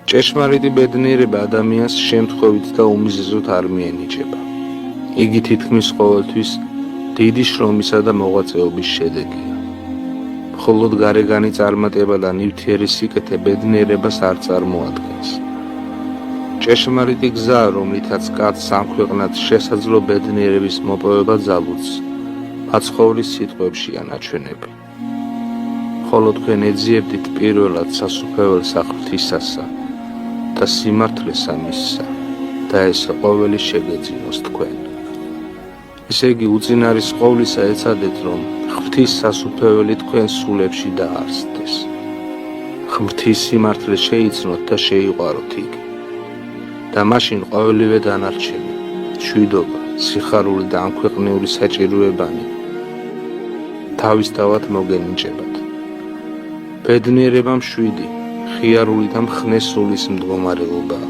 ჭეშმარიტი ბედნიერება ადამიანს შემთხვევით და უმიზეზოდ არ მიენიჭება. იგი თითქმის ყოველთვის დიდი შრომისა და მოღვაწეობის შედეგია. მხოლოდ გარეგანი წარმატება და ნივთიერი სიკეთე ბედნიერებას არ წარმოადგენს. ჭეშმარიტი გზა, რომლითაც კაცს ამ ქვეყნად შესაძლო ბედნიერების მოპოვება ძალუძს, მაცხოვრის სიტყვებშია ნაჩვენები. ხოლო თქვენ ეძიებდით პირველად სასუფეველს ღვთისასა და სიმართლესა მისსა და ეს ყოველი შეგეძინოს თქვენ. ესე იგი უწინარის ყოვლისა ეცადეთ, რომ ღვთის სასუფეველი თქვენ სულებში დაარსდეს. ღვთის სიმართლე შეიცნოთ და შეიყვაროთ იგი. და მაშინ ყოველივე დანარჩენი, მშვიდობა, სიხარული და ამქვეყნიური საჭიროებანი თავისთავად მოგენიჭებათ. ბედნიერება მშვიდი, ხიარული და მხნე სულის მდგომარეობაა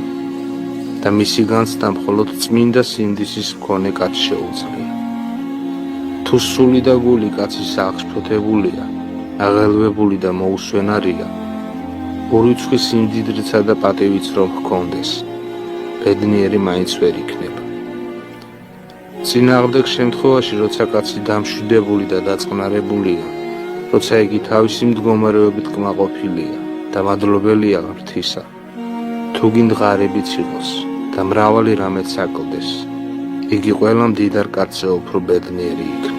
და მისი განცდა მხოლოდ წმინდა სინდისის მქონე კაცს შეუძლია. თუ სული და გული კაცის აღშფოთებულია, აღელვებული და მოუსვენარია, ურიცხვი სიმდიდრეცა და პატივიც რომ ჰქონდეს, ბედნიერი მაინც ვერ იქნება. წინააღმდეგ შემთხვევაში, როცა კაცი დამშვიდებული და დაწყნარებულია, როცა იგი თავისი მდგომარეობით კმაყოფილია და მადლობელია ღვთისა, თუ გინდღარებიც იყოს და მრავალი რამეც აკლდეს, იგი ყველა მდიდარ კაცზე უფრო ბედნიერი იქნება.